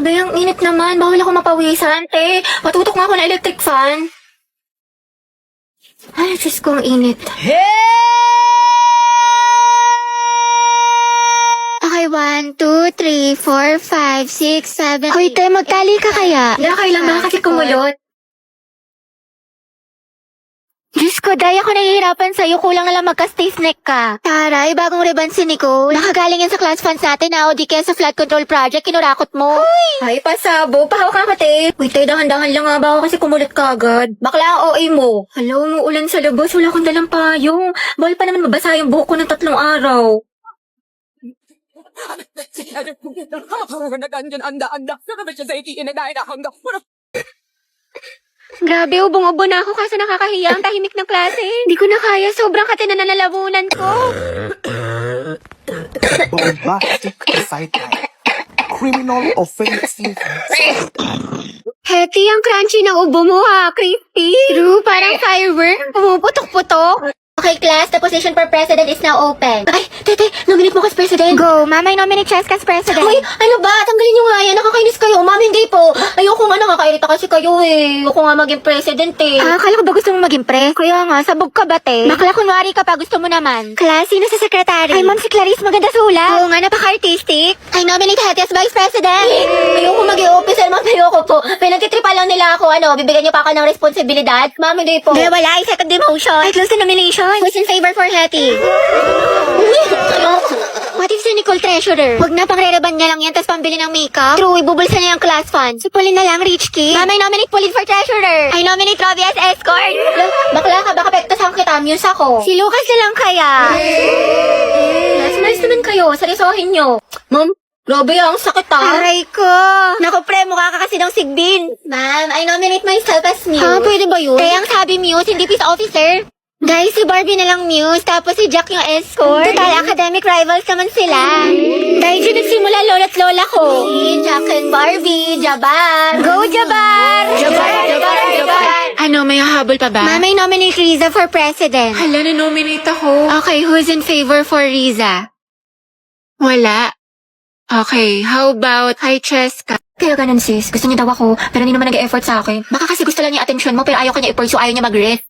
Grabe, ang init naman. Bawal ako mapawisan, te. Patutok nga ako ng electric fan. Ay, Diyos ko, ang init. Okay, 1, 2, 3, 4, 5, 6, 7... Hoy, te, magtali ka kaya? Hindi, kailan ba kasi kumulot? Diyos ko, Day, ako nahihirapan sa'yo. Kulang na lang magka-stiff neck ka. Taray, bagong ribbon si Nicole. Nakagaling yan sa class funds natin na o di kaya sa flood control project. Kinurakot mo. Ay, pasabo. Pahawak ka, te. Uy, te, dahan-dahan lang nga ba ako kasi kumulit ka agad. Bakla ang OA mo. Hello, umuulan sa labas. Wala akong dalang payong. Bawal pa naman mabasa yung buhok ko ng 3 araw. Grabe, ubong-ubo na ako kasi nakakahiya ang tahimik ng klase. Hindi ko na kaya, sobrang katina na nalalabunan ko. Bombastic sideline. Criminal offensive sideline. Hetty, ang crunchy ng ubo mo ha, crispy. True, parang firework. Pumuputok-putok. Okay, class, the position for president is now open. Ay, tete, nominate mo kas president. Go, mamay nominate Chess kas president. Uy, ano ba? Tanggalin nyo nga yan. Nakakainis kayo. Mami, hindi po. Ayoko nga, nakakairita kasi kayo eh. Ayoko nga maging president eh. Ah, akala ko ba gusto mong maging pre? Kaya nga, sabog ka ba te? Bakla kunwari ka pa, gusto mo naman. Class, sino sa secretary? Ay, ma'am, si Clarice, maganda sulat. Oo nga, napaka-artistic. I nominate Hetty as vice president. Ayoko maging officer, ma'am, ayoko po. Pinagtitripa lang nila ako, bibigyan niyo pa ako ng responsibilidad. Ma'am, hindi po. Hindi, wala. I second demotion. I close the nomination. Who's in favor for Hetty? What if si Nicole treasurer? Huwag na, pang-re-reban niya lang yan, tapos pambili ng makeup. True, ibubulsa niya yung class fund. Si Pauline na lang, rich kid. Mama, I nominate Pauline for treasurer. I nominate Robbie as escort. Bakla ka, baka pektasan kita, muse ako. Si Lucas na lang kaya. Nice naman kayo, seryosohin nyo. Ma'am, grabe ang sakit ah. Aray ko. Naku pre, mukha ka kasi ng sigbin. Ma'am, I nominate myself as muse. Ha, pwede ba yun? Kaya ang sabi muse, hindi peace officer. Guys, si Barbie na lang muse, tapos si Jack yung escort. Total, academic rivals naman sila. Dahil dyan nagsimula lola't lola ko. Si Jack and Barbie, Jabar. Go, Jabar! Jabar! Ano, may hahabol pa ba? Mama, I nominate Riza for president. Hala, na-nominate ako. Okay, who's in favor for Riza? Wala. Okay, how about kay Cheska? Kaya ganun sis, gusto niya daw ako, pero hindi naman nag-e-effort sa akin. Baka kasi gusto lang niya attention mo, pero ayaw ka niya i-pursue, ayaw niya mag-rest.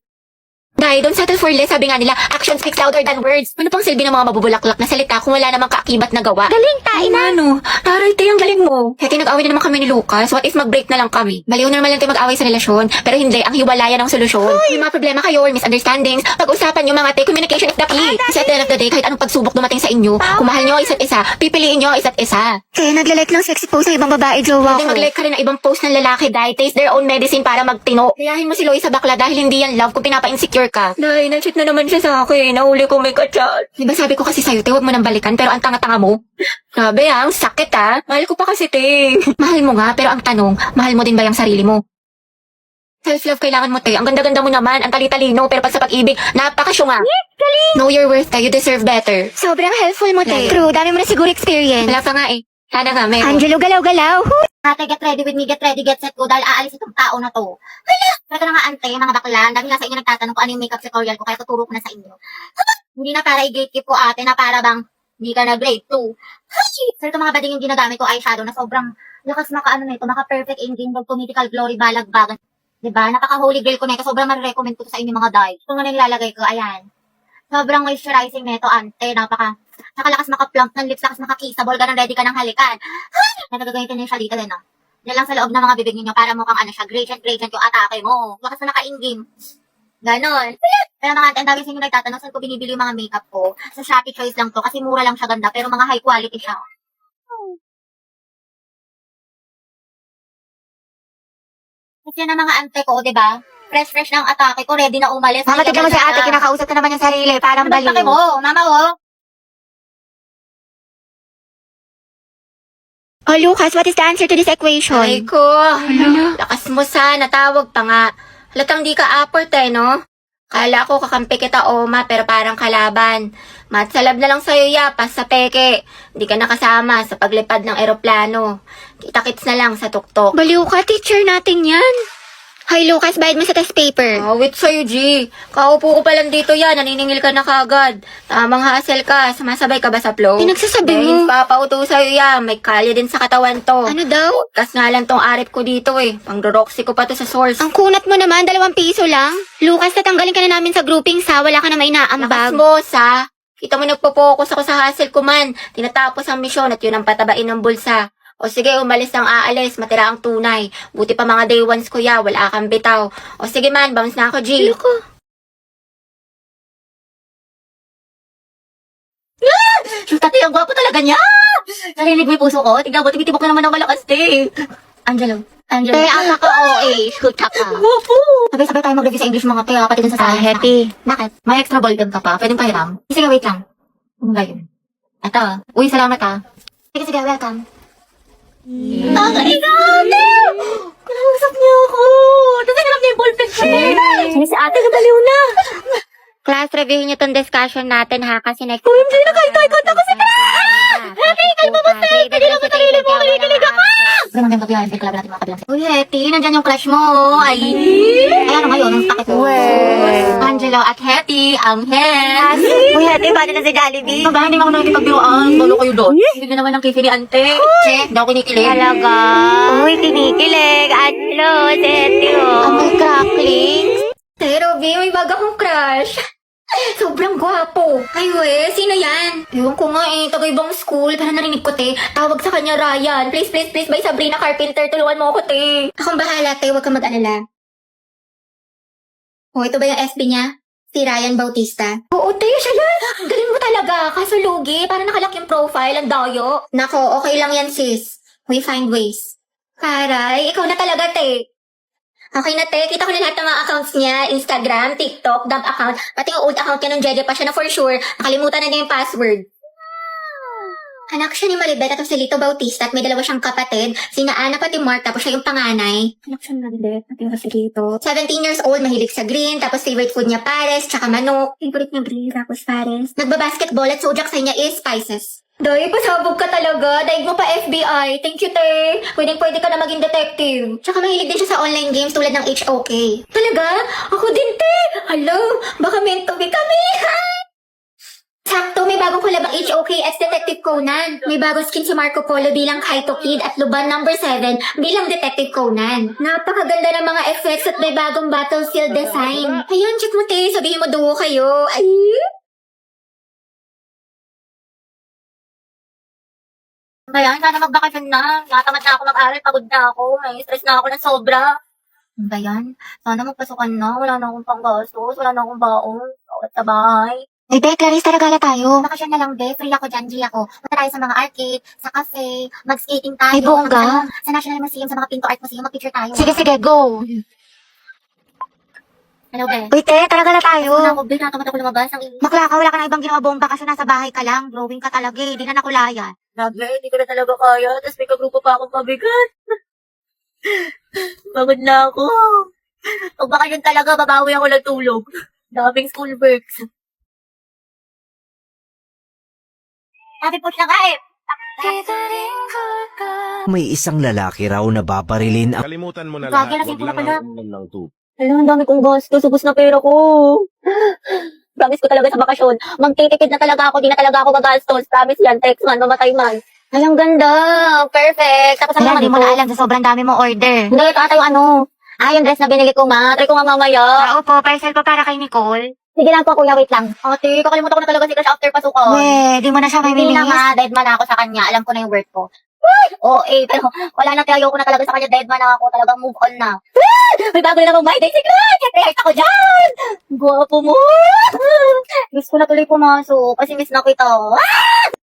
Dahil don't settle for less, sabi nga nila, action speaks louder than words. Ano pang silbi ng mga mabubulaklak na salita kung wala namang kaakibat na gawa? Galing, tain na. Ano? Taray, te, ang galing mo. Kaya nag-away na naman kami ni Lucas. What if mag-break na lang kami? Baliw na naman lang tayo mag-away sa relasyon. Pero hindi, ang hiwalayan ang solusyon. May mga problema kayo or misunderstandings. Pag-usapan nyo mga te, communication is the key. Kasi at the end of the day, kahit anong pagsubok dumating sa inyo, kung mahal nyo isa't isa, pipiliin nyo isa't isa. Kaya naglalike ng sexy post sa ibang babae, jowa ko. Hindi mag-like ka rin ng ibang post ng lalaki dahil taste their own medicine para magtino. Kayahin mo si Loie sa bakla dahil hindi yan love kung pinapa-insecure ka. Dahil na-cheat na naman siya sa akin. Nahuli ko may kachat. Diba sabi ko kasi sa'yo, te, huwag mo nang balikan pero ang tanga-tanga mo. Grabe ang sakit ah. Mahal ko pa kasi, te. Mahal mo nga, pero ang tanong, mahal mo din ba yung sarili mo? Self-love kailangan mo, te. Ang ganda-ganda mo naman, ang tali-talino, pero pag sa pag-ibig, napakasyunga. Know your worth, te. You deserve better. Sobrang helpful mo, te. True, dami mo na siguro experience. Wala pa nga eh. Sana nga, meron. Angelo, galaw-galaw. Ate, get ready with me, get ready, get set ko, dahil aalis itong tao na to. Hala! Kaya na nga, ante, mga bakla, dami nga sa inyo nagtatanong kung ano yung makeup tutorial ko, kaya tuturo ko na sa inyo. Hindi na para i-gatekeep ko, ate, na para bang hindi ka na grade 2. So, ito mga bading yung ginagamit ko, eyeshadow, na sobrang lakas maka-ano na ito, maka-perfect engine, dog to mythical glory, balagbagan. Diba? Napaka-holy grail ko na ito, sobrang marirecommend ko to sa inyo mga dyes. Ito nga na nilalagay ko, ayan. Sobrang moisturizing na ito, ante, nakalakas maka-plump ng lips, lakas maka-kissable, ganun ready ka ng halikan. Nagagamitin niyo siya dito din, no? Yan lang sa loob ng mga bibig niyo para mukhang ano siya, gradient yung atake mo. Lakas na naka-ingim. Ganon. Pero mga ang dami sa inyo nagtatanong saan ko binibili yung mga makeup ko. Sa Shopee Choice lang to kasi mura lang siya ganda pero mga high quality siya. Kasi yan ang mga ante ko, diba? Fresh ng atake ko, ready na umalis. Mama, tignan mo si ate, kinakausap na naman yung sarili, parang baliw. Ano mo? Mama, oh. Oh, Lucas, what is the answer to this equation? Ay ko, lakas mo sana, tawag pa nga. Halatang di ka aport no? Kala ko kakampi kita, Oma, pero parang kalaban. Matsalab na lang sa'yo, yapas sa peke. Di ka nakasama sa paglipad ng eroplano. Kita-kits na lang sa tuktok. Baliw ka, teacher natin yan. Hoy, Lucas, bayad mo sa test paper. Wait sa'yo, G. Kaupo ko pa lang dito yan. Naniningil ka na kagad. Tamang hassle ka. Sumasabay ka ba sa flow? Pinagsasabi mo. Papauto sa'yo yan. May kalye din sa katawan to. Ano daw? Kas nga lang tong arip ko dito eh. Pang-roxy ko pa to sa source. Ang kunat mo naman, 2 piso lang. Lucas, tatanggalin ka na namin sa groupings ha. Wala ka na may inaambag. Lakas mo, sa. Kita mo nagpo-focus ako sa hustle ko man. Tinatapos ang misyon at yun ang patabain ng bulsa. O sige, umalis ang aalis, matira ang tunay. Buti pa mga day ones kuya, wala kang bitaw. O sige man, bounce na ako, G. Loko. Tatay, ang gwapo talaga niya! Narinig mo yung puso ko? Tignan mo, tumitibok na naman ng malakas, te. Angelo. Te, ang naka-OA. Shoot ka pa. Gwapo! Sabay-sabay tayo mag-review sa English mga te, pati dun sa science. Happy. Bakit? May extra ball gun ka pa. Pwedeng pahiram. Sige, wait lang. Ano ba yun? Ito. Uy, salamat ha. Sige, welcome. Nakakaigabi! Kinausap niyo ako! Tapos naganap niya yung ballpen ko eh! Si ate, nabaliw na! Class, review niyo tong discussion natin ha, kasi next... OMG, nakaitay-kanta ko si Hetty, kalma mo sa Hindi lang mo sarili mo, kalikilig ako! Ganun din pag-iwan, may club natin mga kabilang. Uy, Hetty, nandyan yung crush mo! Ay! Ayan ngayon, ang sakit mo. Angelo at Hetty, ang head! Uy, Hetty, paano na si Jollibee? Ba, hindi mo ako nakikipagbiwaan. Balo kayo doon. Hindi naman ang kifili, ante. Che, hindi ako kinikilig. Talaga? Uy, kinikilig. Angelo, si Hetty, oh. Ang may cracklings. Pero, B, may baga kong crush. Sobrang gwapo. Ay, we, sino yan? Ewan ko nga eh, taga-ibang school. Pero narinig ko, te. Tawag sa kanya, Ryan. Please, by Sabrina Carpenter. Tulungan mo ako, te. Akong bahala, te. Huwag kang mag-alala. Oh, ito ba yung FB niya? Si Ryan Bautista. Oo, te, siya yan. Ang galing mo talaga. Kaso lugi, para nakalak yung profile. Ang dayo. Nako, okay lang yan, sis. We find ways. Karay, ikaw na talaga, te. Okay na, te. Kita ko na lahat ng mga accounts niya. Instagram, TikTok, dump account. Pati yung old account niya nung Jeje pa siya na for sure. Nakalimutan na niya yung password. Anak siya ni Maribet at si Lito Bautista at may 2 siyang kapatid. Sina Ana pati Mark, tapos siya yung panganay. Anak siya ni Maribet at si Lito. 17 years old, mahilig sa green, tapos favorite food niya pares, tsaka manok. Favorite niya green, tapos pares. Nagbabasketball at zodiac sign niya is spices. Day, pasabog ka talaga. Daig mo pa FBI. Thank you, te. Pwede ka na maging detective. Tsaka mahilig din siya sa online games tulad ng HOK. Talaga? Ako din, te. Hello, baka meant to be kami. Sakto, may bagong collab ang HOK as Detective Conan. May bagong skin si Marco Polo bilang Kaito Kid at Luban number 7 bilang Detective Conan. Napakaganda ng mga effects at may bagong battlefield design. Ayun, check mo, te. Sabihin mo duo kayo. Ay! Kaya, sana magbakasyon na. Natamad na ako mag-aral, pagod na ako. May stress na ako na sobra. Ano ba yan? Sana magpasukan na. Wala na akong panggastos. Wala na akong baon. Bawat sa bahay. Eh, Be, Clarice, talaga tayo. Bakasyon na lang, Be. Free ako dyan, G ako. Punta tayo sa mga arcade, sa cafe, mag-skating tayo. Ay, bongga. Sa National Museum, sa mga Pinto Art Museum, mag-picture tayo. Sige, go. Hello, Be. Uy, te, talaga na tayo. Ano ako, Be? Natamad ako lumabas. Bakla ka, wala ka na ibang ginawa bomba kasi nasa bahay ka lang. Growing ka talaga eh. Di na nakulayan. Grabe, hindi ko na talaga kaya. Tapos may kagrupo pa akong pabigat. Pagod na ako. Pag bakasyon talaga, babawi ako ng tulog. Daming school works. Sabi po siya nga eh. May isang lalaki raw na babarilin ang Kalimutan mo na Gagi, lahat. lasing Huwag ko na lang pala. ng tubig. Alam, ang dami kong gastos. Ubus na pera ko. Promise ko talaga sa bakasyon. Magtitipid na talaga ako. Di na talaga ako gagastos. Promise yan. Text man. Mamatay man. Ay, ang ganda. Perfect. Tapos ang naman mo na alam sa sobrang dami mo order. Hindi, ito ata yung ano. Yung dress na binili ko ma. Try ko nga mamaya. Oo po. Parcel ko para kay Nicole. Sige lang po, kuya. Wait lang. Ate, kakalimutan ko na talaga si Crush after pasukan. Di mo na siya may Hindi na minis. nga, dead man ako sa kanya. Alam ko na yung worth ko. Oo, pero wala na tayo ko na talaga sa kanya. Dead man na ako. Talagang move on na. May bago na namang my day si Crush. Heart ako dyan. Guwapo mo. Miss ko na tuloy pumasok kasi miss na kita.